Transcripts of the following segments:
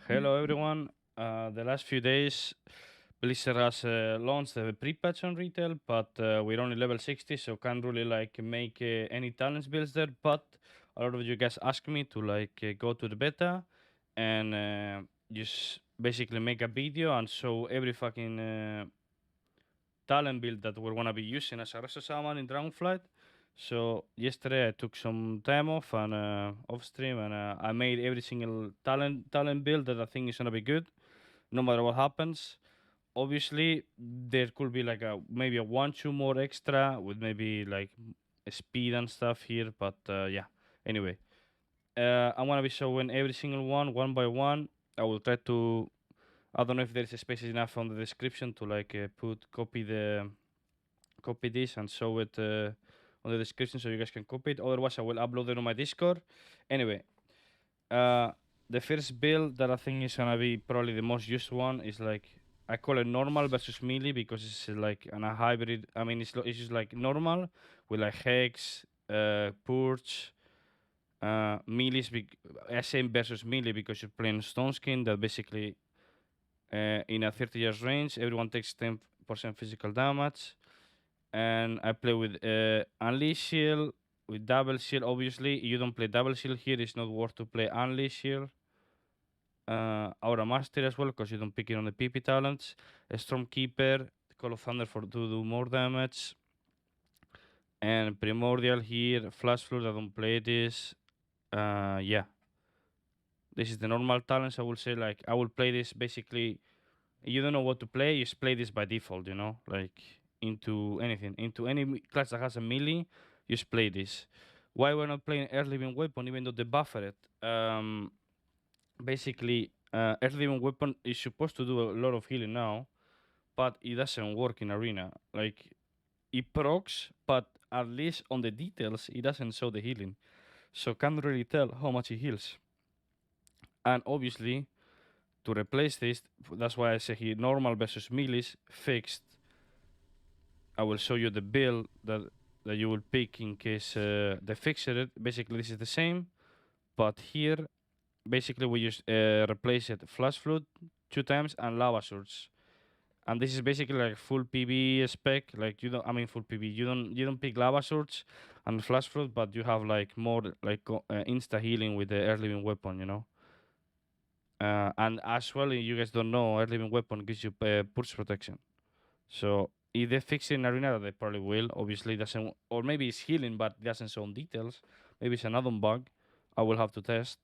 Hello everyone. The last few days, Blizzard has launched the pre-patch on retail, but we're only level 60, so can't really like make any talents builds there. But a lot of you guys asked me to go to the beta and just basically make a video and show every fucking talent build that we're gonna be using as a Resto Shaman in Dragonflight. So yesterday I took some time off and off stream and I made every single talent build that I think is gonna be good, no matter what happens. Obviously, there could be like a maybe a one two more extra with maybe like speed and stuff here, but yeah. Anyway, I'm gonna be showing every single one by one. I will try to. I don't know if there's a space enough on the description to put copy this and show it on the description so you guys can copy it. Otherwise, I will upload it on my Discord. Anyway, uh, the first build that I think is gonna be probably the most used one is like I call it normal versus melee because it's like a hybrid. I mean, it's just like normal with like hex, purge, melee is SM versus melee because you're playing stone skin that basically in a 30 years range everyone takes 10% physical damage and I play with Unleash Shield, with Double Shield. Obviously, you don't play Double Shield here, it's not worth to play Unleash Shield. Aura Master as well, because you don't pick it on the PP talents. A Stormkeeper, Call of Thunder for to do more damage. And Primordial here, Flash Flood, I don't play this. Yeah. This is the normal talents, I will say. Like, I will play this basically. You don't know what to play, you just play this by default, you know? Like, into anything. Into any class that has a melee, you just play this. Why we're not playing Earth Living Weapon, even though they buffer it? Basically, Earth Living Weapon is supposed to do a lot of healing now, but it doesn't work in Arena. Like, it procs, but at least on the details, it doesn't show the healing. So can't really tell how much it heals. And obviously, to replace this, that's why I say here normal versus melee fixed. I will show you the build that you will pick in case they fix it. Basically, this is the same, but here, basically, we just replace it Flash Flood 2 times and Lava Surge. And this is basically like full PB spec. Like you don't, I mean full PB. You don't pick Lava Surge and Flash Flood, but you have like more like insta healing with the Earth Living Weapon. You know. And as well, you guys don't know, Earth Living Weapon gives you pulse protection. So if they fix it in Arena, they probably will. Obviously, it doesn't, or maybe it's healing, but it doesn't show details. Maybe it's another bug. I will have to test.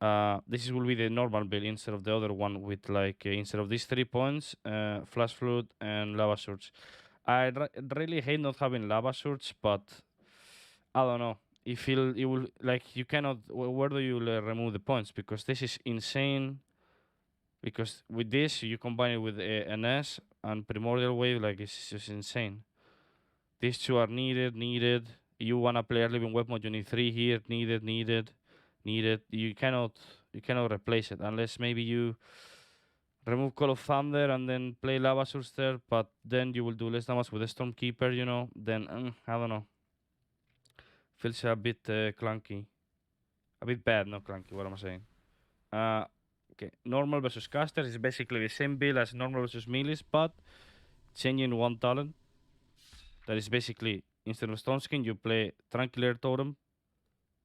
Will be the normal build instead of the other one with like instead of these 3 points, Flash Flood and Lava Surge. Really hate not having Lava Surge, but I don't know. It will like you cannot. Where do you remove the points? Because this is insane. Because with this you combine it with an S and Primordial Wave, like it's just insane. These two are needed. You wanna play a living weapon, you need three here, needed. You cannot replace it unless maybe you remove Call of Thunder and then play Lava Source there, but then you will do less damage with the Stormkeeper, Then I don't know. Feels a bit clunky. A bit bad, not clunky, what am I saying? Uh okay. Normal versus caster is basically the same build as normal versus melee, but changing one talent. That is basically instead of Stone Skin, you play Tranquilator Totem.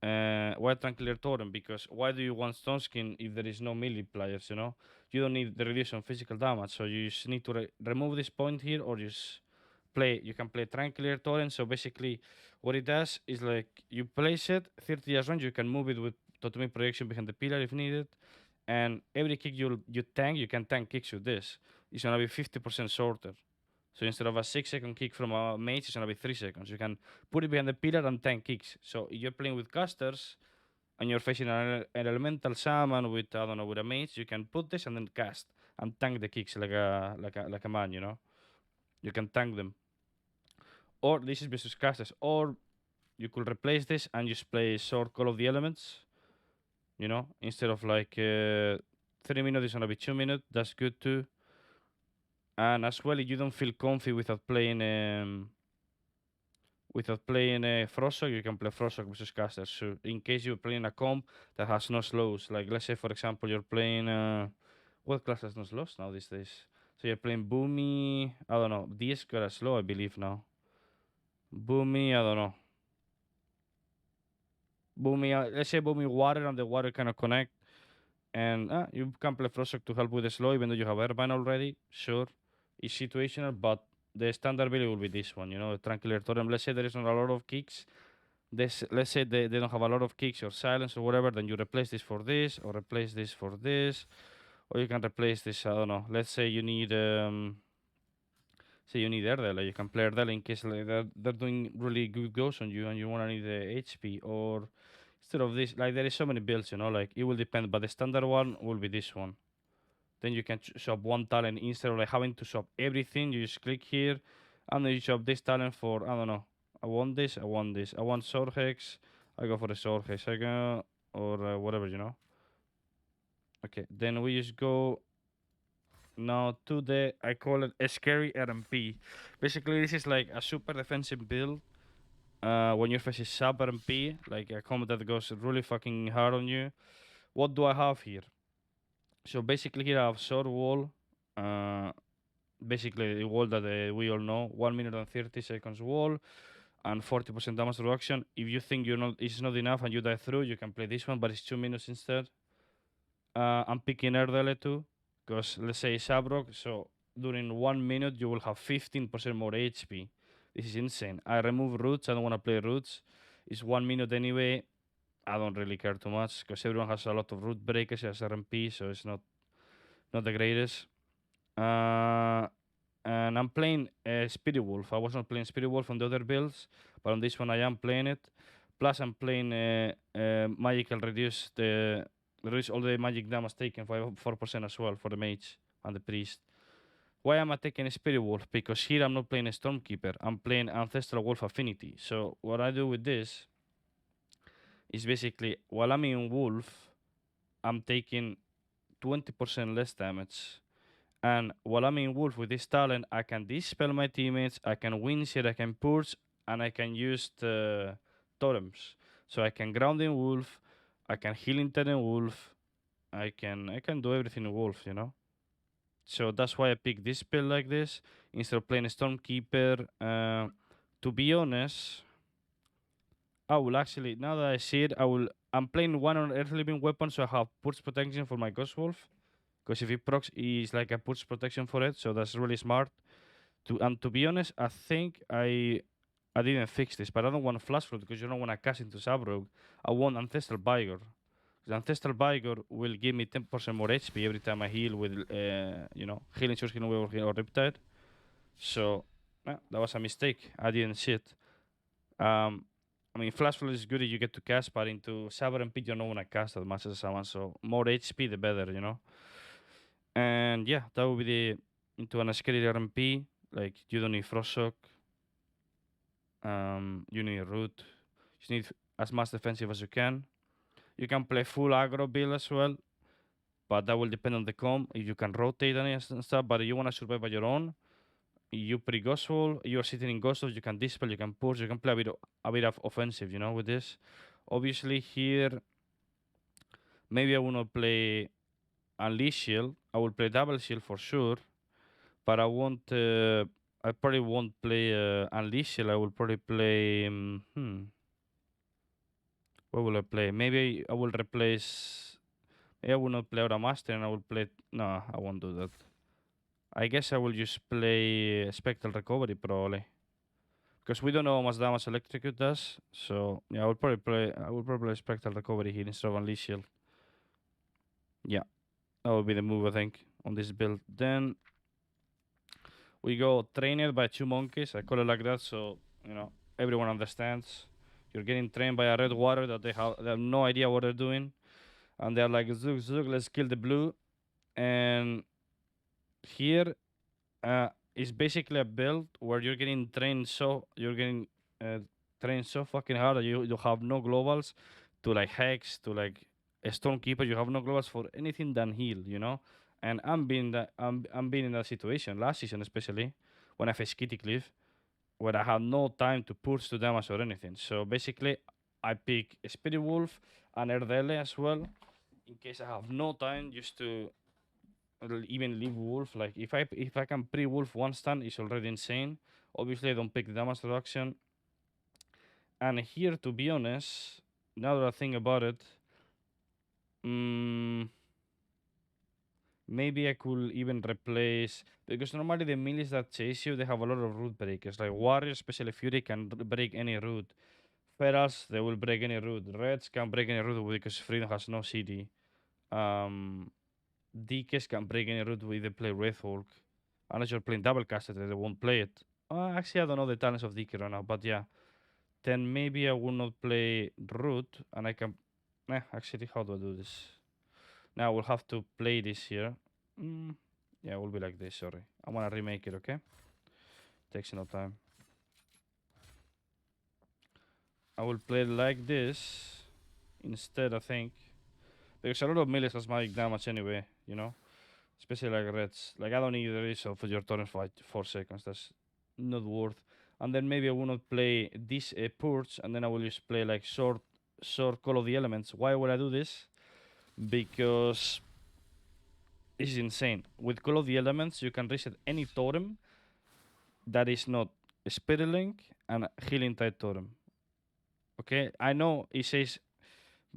Why Tranquilator Totem? Because why do you want Stone Skin if there is no melee players? You don't need the reduction physical damage, so you just need to remove this point here, or just play. You can play Tranquilator Totem. So basically, what it does is like you place it 30 years range. You can move it with Totem projection behind the pillar if needed, and every kick you can tank kicks with this. It's gonna be 50% shorter. So instead of a 6 second kick from a mage, it's gonna be 3 seconds. You can put it behind the pillar and 10 kicks. So if you're playing with casters and you're facing an elemental shaman with I don't know with a mage, you can put this and then cast and tank the kicks like a man. You can tank them. Or this is versus casters. Or you could replace this and just play short Call of the Elements. Instead of 3 minutes, it's gonna be 2 minutes. That's good too. And as well, if you don't feel comfy without playing Without playing a Frosok, you can play Frosok versus caster. So in case you're playing a comp that has no slows, like let's say for example you're playing what class has no slows now these days? So you're playing Boomy, I don't know. DS got a slow, I believe now. Boomy, I don't know. Boomy, let's say Boomy water and the water cannot connect, and you can play Frosok to help with the slow, even though you have Airban already. Sure, it's situational, but the standard build will be this one. You know, the Tranquilator Totem. Let's say there is not a lot of kicks. This, let's say they don't have a lot of kicks or silence or whatever, then you replace this for this, or replace this for this, or you can replace this. I don't know. Let's say you need Erdel, you can play Erdel in case like, they're doing really good goes on you and you wanna need the HP, or instead of this, like there is so many builds, you know, like it will depend, but the standard one will be this one. Then you can shop one talent instead of like having to shop everything. You just click here, and then you shop this talent for I don't know. I want this. I want this. I want sword hex. I go for the sword hex. I go or whatever you know. Okay, then we just go now to the I call it a scary RMP. Basically, this is like a super defensive build. When your face is sub RMP, like a combat that goes really fucking hard on you. What do I have here? So basically, here I have sword wall. Uh, Basically the wall that we all know, 1 minute and 30 seconds wall and 40% damage reduction. If you think it's not enough and you die through, you can play this one, but it's 2 minutes instead. I'm picking Erdele too, because let's say Sabrok, so during 1 minute you will have 15% more HP. This is insane. I remove roots, I don't want to play roots. It's 1 minute anyway. I don't really care too much because everyone has a lot of root breakers as RMP, so it's not the greatest. Uh, and I'm playing Spirit Wolf. I was not playing Spirit Wolf on the other builds, but on this one I am playing it. Plus, I'm playing Magical reduce all the magic damage taken by 4% as well for the mage and the priest. Why am I taking Spirit Wolf? Because here I'm not playing a Stormkeeper. I'm playing Ancestral Wolf Affinity. So what I do with this is basically while I'm in Wolf, I'm taking 20% less damage. And while I'm in Wolf with this talent, I can dispel my teammates, I can win shit, I can purge, and I can use the totems. So I can ground in Wolf, I can heal in in Wolf, I can do everything in Wolf, you know? So that's why I pick this spell like this instead of playing Stormkeeper. To be honest, I will actually now that I see it, I'm playing one on Earth Living Weapon, so I have Purge Protection for my Ghost Wolf. Because if it procs, it's like a Purge Protection for it, so that's really smart. To be honest, I think I didn't fix this, but I don't want Flash Flood because you don't want to cast into Sabrog. I want Ancestral Vigor. The Ancestral Vigor will give me 10% more HP every time I heal with, healing Source, Healing Wave, or Riptide. So, that was a mistake. I didn't see it. I mean, Flash Flood is good if you get to cast, but into Saber and Pit, you don't want to cast as much as someone, so more HP, the better, you know? And yeah, that would be into an scary RMP. Like, you don't need Frostshock. You need Root. You need as much defensive as you can. You can play full aggro build as well, but that will depend on the comp. If you can rotate and stuff, but if you want to survive by your own, you pre Ghostful, you're sitting in Ghostful, you can dispel, you can push, you can play a bit of offensive, you know, with this. Obviously, here, maybe I will not play Unleash Shield. I will play Double Shield for sure, but I won't. I probably won't play Unleash Shield. I will probably play. What will I play? Maybe I will replace. Maybe I will not play Aura Master and I will play. No, I won't do that. I guess I will just play Spectral Recovery probably. Because we don't know how much damage Electrocute does. So yeah, I will probably play Spectral Recovery here instead of Unleash Shield. Yeah. That will be the move I think on this build. Then we go trained by two monkeys. I call it like that so everyone understands. You're getting trained by a red water that they have no idea what they're doing. And they're like, Zug, Zug, let's kill the blue. And here is basically a build where you're getting trained so fucking hard that you have no globals to like hex to like a Stormkeeper. You have no globals for anything than heal, you know. And I'm being in that situation last season, especially when I faced Kitty Cliff. where I have no time to push to damage or anything. So basically, I pick Spirit Wolf and Erdele as well, in case I have no time just to even leave Wolf. Like if I can pre-Wolf one stun, it's already insane. Obviously, I don't pick the damage reduction. And here, to be honest, now that I think about it, mm, maybe I could even replace, because normally the melees that chase you, they have a lot of root breakers. Like Warrior, especially Fury, can break any root. Ferals, they will break any root. Reds can break any root because Freedom has no CD. Um, DKs can break any root with they play Wraithhawk. Unless you're playing double casted, they won't play it. Actually, I don't know the talents of DK right now, but yeah. Then maybe I will not play root, and I can. Actually, how do I do this? Now we'll have to play this here. Mm, yeah, it will be like this. Sorry, I wanna remake it. Okay, takes no time. I will play it like this instead. I think because a lot of melees has magic damage anyway. You know, especially like reds. Like I don't need the result for your turn fight 4 seconds. That's not worth. And then maybe I will not play this purge, and then I will just play like short call of the elements. Why would I do this? Because this is insane. With Call of the Elements, you can reset any totem that is not Spirit Link and Healing type totem. Okay, I know it says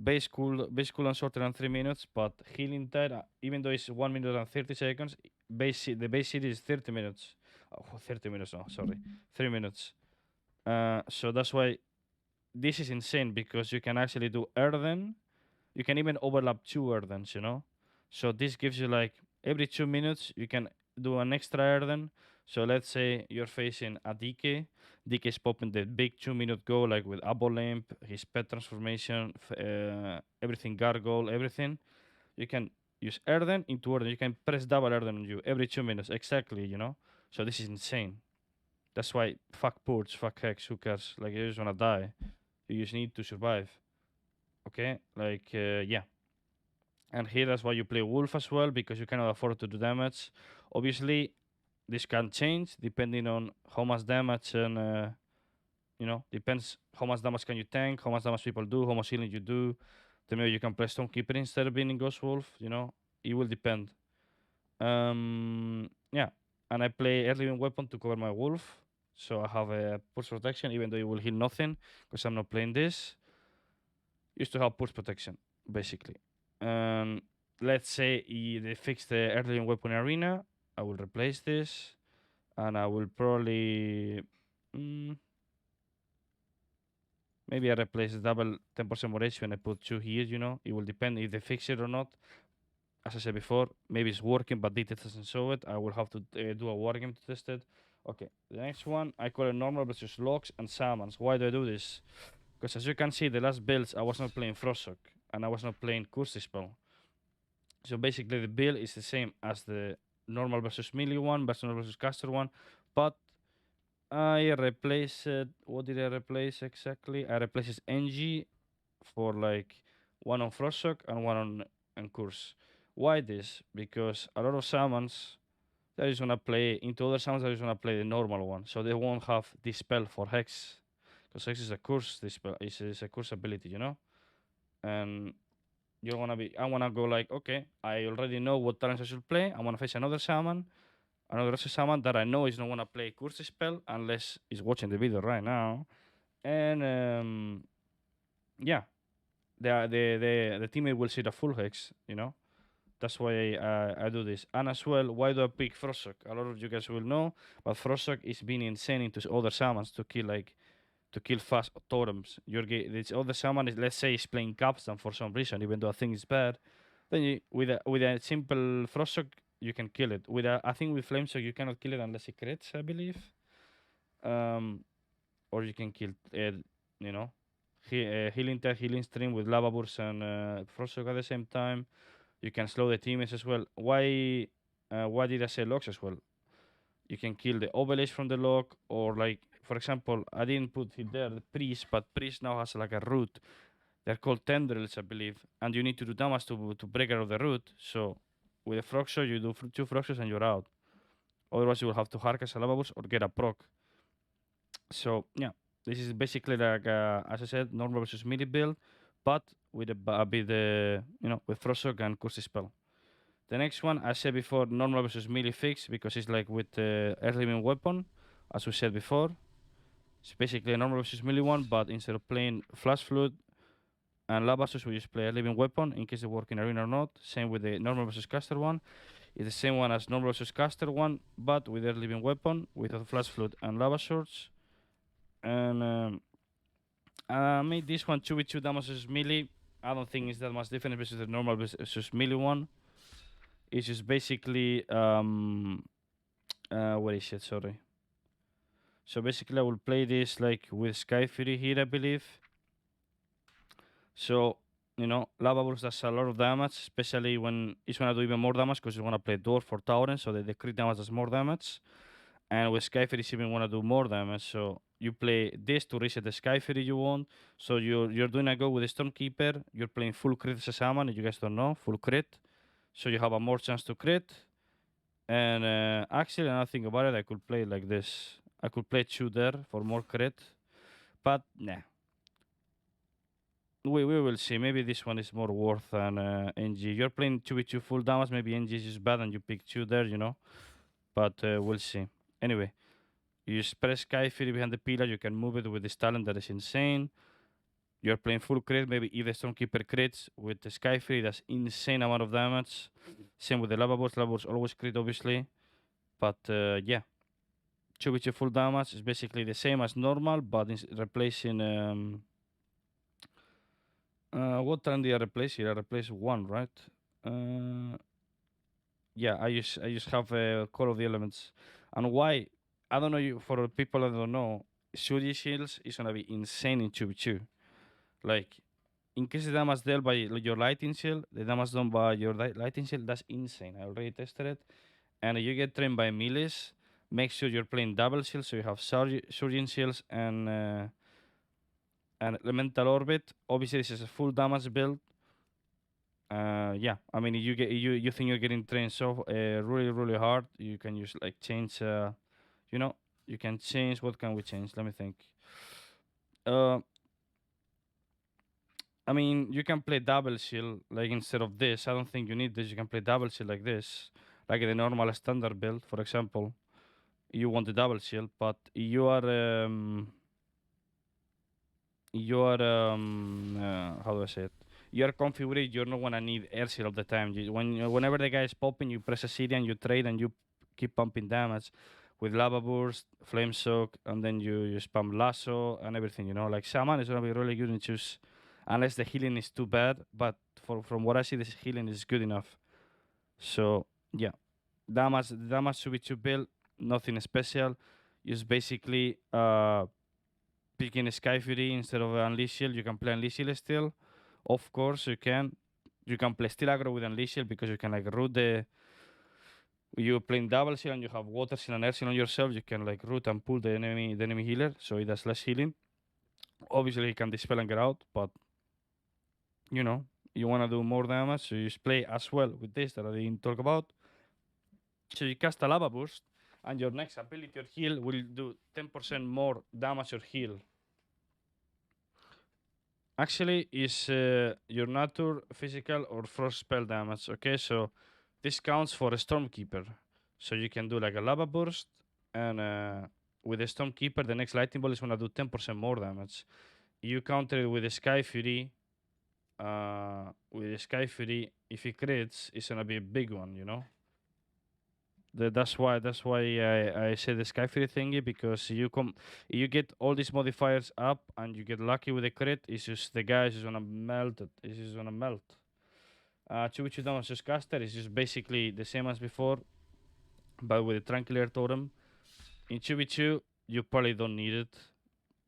base cool and shorter than 3 minutes, but Healing type, even though it's 1 minute and 30 seconds, the base CD is 30 minutes. Oh, 30 minutes, no, sorry, 3 minutes. So that's why this is insane because you can actually do Earthen. You can even overlap two Earthens, you know? So this gives you like every 2 minutes you can do an extra Earthen. So let's say you're facing a DK. DK is popping the big 2 minute go like with Abolimp, his pet transformation, everything gargoyle, everything. You can use Earthen into Earthen. You can press double Earthen on you every 2 minutes, exactly, you know? So this is insane. That's why fuck Purge, fuck Hex, who cares? Like you just wanna die. You just need to survive. Okay? Like, yeah. And here that's why you play Wolf as well, because you cannot afford to do damage. Obviously, this can change depending on how much damage and, depends how much damage can you tank, how much damage people do, how much healing you do. Then maybe you can play Stonekeeper instead of being in Ghost Wolf, it will depend. Yeah, and I play early living weapon to cover my wolf, so I have a pulse protection, even though it will heal nothing, because I'm not playing this. Used to have pulse protection, basically. Let's say they fix the early living weapon arena, I will replace this, and I will probably maybe I replace the double 10% more HP and I put two here. It will depend if they fix it or not. As I said before, maybe it's working, but data doesn't show it. I will have to do a war game to test it. Okay, the next one, I call it normal versus logs and shamans. Why do I do this? Because as you can see, the last builds, I was not playing Frostshock, and I was not playing Curse Spell. So basically, the build is the same as the normal versus melee one, versus normal versus caster one, but I replaced, what did I replace exactly? I replaced NG for like one on Frostshock and one on Curse. Why this? Because a lot of shamans that is gonna play into other shamans that is gonna play the normal one, so they won't have this spell for Hex, because Hex is a curse. This spell is a curse ability, and you're gonna be. I wanna go like, okay, I already know what talents I should play. I wanna face another shaman, another shaman that I know is not gonna play curse spell unless he's watching the video right now, and yeah, the teammate will see the full Hex, That's why I do this. And as well, why do I pick Frostshock? A lot of you guys will know, but Frostshock is being insane into other shamans to kill fast totems. This other shaman is, let's say, is playing Capstan for some reason, even though I think it's bad. Then with a simple Frostshock, you can kill it. I think with Flameshock you cannot kill it unless it crits, I believe. Or you can kill you know, healing tech, healing stream with Lava Burst and Frostshock at the same time. You can slow the teammates as well. Why did I say logs as well? You can kill the overlays from the log, or like, for example, I didn't put it there, the priest, but priest now has like a root. They're called tendrils, I believe, and you need to do damage to break out of the root. So with a frog shot, you do two frog shots and you're out. Otherwise, you will have to Harkas a Lava Burst or get a proc. So yeah, this is basically like as I said, normal versus melee build, but with a bit with Frosthook and Curse spell. The next one, I said before, normal versus melee fix because it's like with earth living weapon, as we said before. It's basically a normal versus melee one, but instead of playing Flash Flood and Lava Source, we just play a living weapon in case they work in arena or not. Same with the normal versus caster one. It's the same one as normal versus caster one, but with a living weapon, with a Flash Flood and Lava Swords. And I made this one 2v2 damage versus melee. I don't think it's that much different versus the normal versus melee one. It's just basically what is it? Sorry. So basically, I will play this like with Sky Fury here, I believe. So Lava Burst does a lot of damage, especially when it's gonna do even more damage because you wanna play Dwarf for Tauren, so the crit damage does more damage. And with Sky Fury, you even wanna do more damage, so you play this to reset the Sky Fury you want. So you're doing a go with the Stormkeeper. You're playing full crit as a shaman. If you guys don't know, full crit, so you have a more chance to crit. And actually, another thing about it, I could play like this. I could play 2 there for more crit, but nah. We will see. Maybe this one is more worth than NG. You're playing 2v2 full damage. Maybe NG is just bad and you pick 2 there. But we'll see. Anyway, you just press Sky Fury behind the pillar. You can move it with this talent that is insane. You're playing full crit. Maybe if the Stormkeeper crits with the Sky Fury, that's insane amount of damage. Same with the Lava Burst. Lava Burst always crit, obviously. But yeah, 2v2 full damage is basically the same as normal, but replacing. What time did I replace here? I replaced 1, right? Uh, yeah, I just have Call of the Elements. And why? I don't know. For the people that don't know, Shuri Shields is gonna be insane in 2v2. Like, increase the damage dealt by your Lightning Shield, the damage done by your Lightning Shield, that's insane. I already tested it. And if you get trained by melees, make sure you're playing double shields, so you have Surgeon Shields and Elemental Orbit. Obviously, this is a full damage build. Yeah, I mean, you think you're getting trained so really really hard, you can use like change. You know, you can change. What can we change? Let me think. Uh, I mean, you can play double shield like instead of this. I don't think you need this. You can play double shield like this, like the normal standard build, for example. You want the double shield, but how do I say it? You're configured. You're not gonna need air seal all the time. Whenever the guy is popping, you press a CD and you trade and you keep pumping damage with lava burst, flame soak, and then you spam lasso and everything. Like shaman is gonna be really good in choose, unless the healing is too bad. But from what I see, this healing is good enough. So yeah, damage should be to build. Nothing special. Just basically picking Sky Fury instead of Unleash Shield. You can play Unleash Shield still. Of course, you can. You can play still aggro with Unleash Shield because you can like root the. You playing double shield and you have water shield and air shield on yourself. You can like root and pull the enemy healer, so it does less healing. Obviously, he can dispel and get out, but you know you want to do more damage, so you just play as well with this that I didn't talk about. So you cast a lava burst, and your next ability or heal will do 10% more damage or heal. Actually, is your nature, physical, or frost spell damage. Okay, so this counts for a Stormkeeper. So you can do like a lava burst, and with a Stormkeeper, the next lightning bolt is gonna do 10% more damage. You counter it with a Sky Fury. With a Sky Fury, if it crits, it's gonna be a big one. That's why I say the Sky Fury thingy, because you get all these modifiers up and you get lucky with the crit. It's just the guy is just gonna melt it. It's just gonna melt. 2v2 damage just caster is just basically the same as before, but with the Tranquilator Totem. In 2v2 you probably don't need it,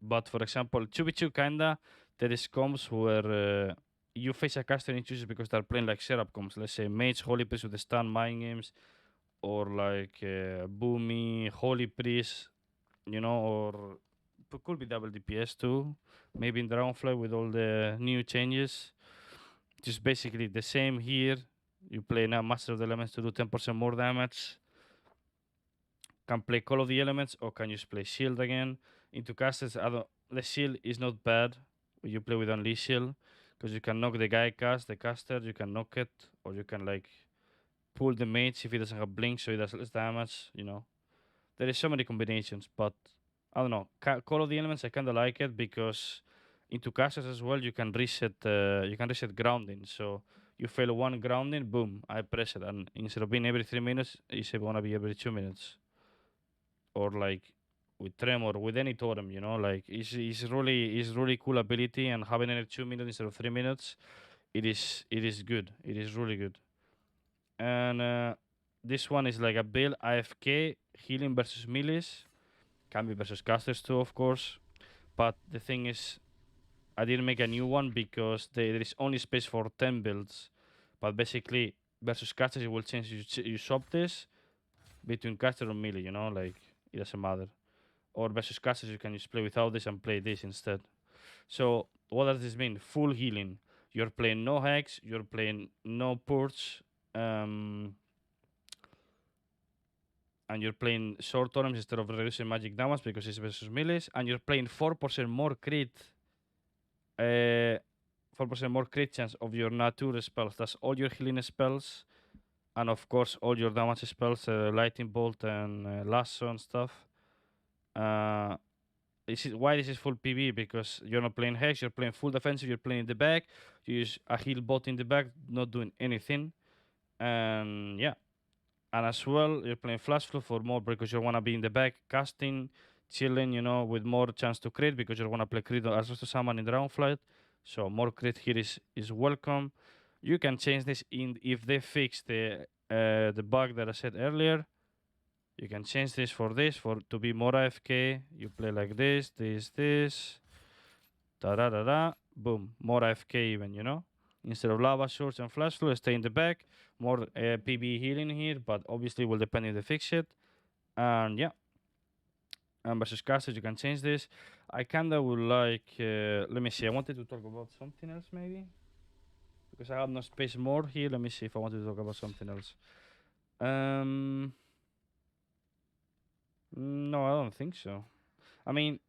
but for example 2v2 kinda there is comps where you face a caster in chooses because they're playing like setup comps. Let's say Mage, Holy Priest with the stun, Mind Games, or like Boomy, Holy Priest, or it could be double DPS too. Maybe in Dragonfly with all the new changes. Just basically the same here. You play now Master of the Elements to do 10% more damage. Can play Call of the Elements or can you just play Shield again? Into casters, I don't, the shield is not bad when you play with only shield because you can knock the guy cast the caster, you can knock it, or you can like pull the mage if he doesn't have blink, so he does less damage. You know, there is so many combinations, but I don't know. Call of the Elements, I kind of like it because into casters as well, you can reset. You can reset grounding. So you fail one grounding, boom, I press it, and instead of being every 3 minutes, it's gonna be every 2 minutes, or like with tremor, with any totem. You know, like it's really cool ability, and having it every 2 minutes instead of 3 minutes, it is good. It is really good. And this one is like a build AFK healing versus melees. Can be versus casters too, of course. But the thing is, I didn't make a new one because there is only space for 10 builds. But basically, versus casters, it will change. You swap this between caster and melee, you know, like it doesn't matter. Or versus casters, you can just play without this and play this instead. So, what does this mean? Full healing. You're playing no hex, you're playing no purge, um, and you're playing short totems instead of reducing magic damage because it's versus melees, and you're playing 4% more crit, uh, 4% more crit chance of your nature spells. That's all your healing spells, and of course all your damage spells, lightning bolt and lasso and stuff. Uh, this is why this is full PV because you're not playing hex, you're playing full defensive, you're playing in the back. You use a heal bot in the back, not doing anything, and yeah. And as well, you're playing Flash Flow for more because you want to be in the back, casting, chilling, you know, with more chance to crit because you want to play crit as Resto Shaman in Dragonflight. So more crit here is welcome. You can change this in if they fix the bug that I said earlier. You can change this for to be more AFK. You play like this, da da da da, boom, more AFK even, you know. Instead of lava swords and flash flow, stay in the back. More PB healing here, but obviously will depend if they fix it. And yeah, and versus casters, you can change this. I kinda would like. Let me see. I wanted to talk about something else maybe because I have no space more here. Let me see if I wanted to talk about something else. Um, no, I don't think so. I mean,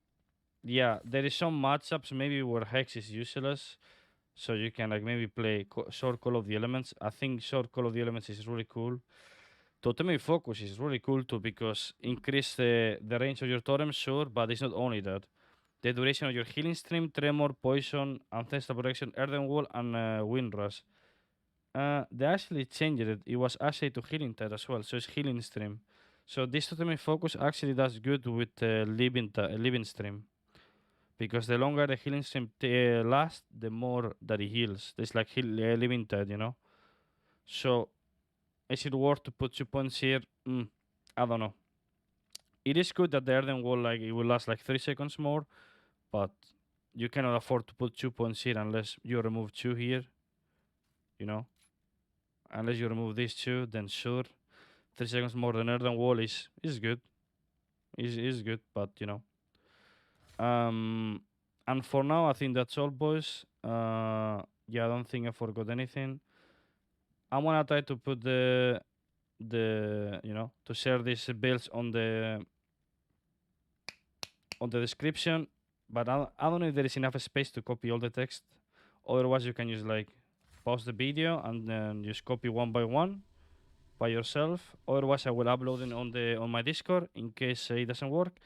yeah, there is some matchups maybe where Hex is useless, so you can like maybe play short Call of the Elements. I think short Call of the Elements is really cool. Totem Focus is really cool too because increase the range of your totem, sure, but it's not only that. The duration of your healing stream, tremor, poison, ancestral protection, earthen wall, and wind rush. They actually changed it. It was actually to healing tide as well, so it's healing stream. So this totem focus actually does good with living stream because the longer the healing stream lasts, the more that it heals. It's like living tide, you know. So is it worth to put 2 points here? I don't know. It is good that the earthen wall like it will last like 3 seconds more, but you cannot afford to put 2 points here unless you remove two here. You know, unless you remove these two, then sure, 3 seconds more than earthen wall is good. Is good, but you know. And for now, I think that's all, boys. Yeah, I don't think I forgot anything. I'm gonna try to put the to share these builds on the description, but I don't know if there is enough space to copy all the text. Otherwise, you can just like pause the video and then just copy one by one by yourself. Otherwise, I will upload it on my Discord in case it doesn't work.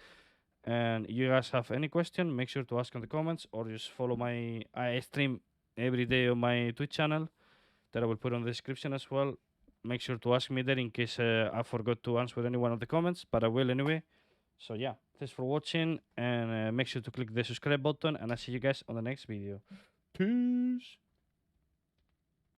And you guys have any question, make sure to ask in the comments or just follow my. I stream every day on my Twitch channel that I will put on the description as well. Make sure to ask me there in case I forgot to answer any one of the comments, but I will anyway. So yeah, thanks for watching and make sure to click the subscribe button and I'll see you guys on the next video. Peace.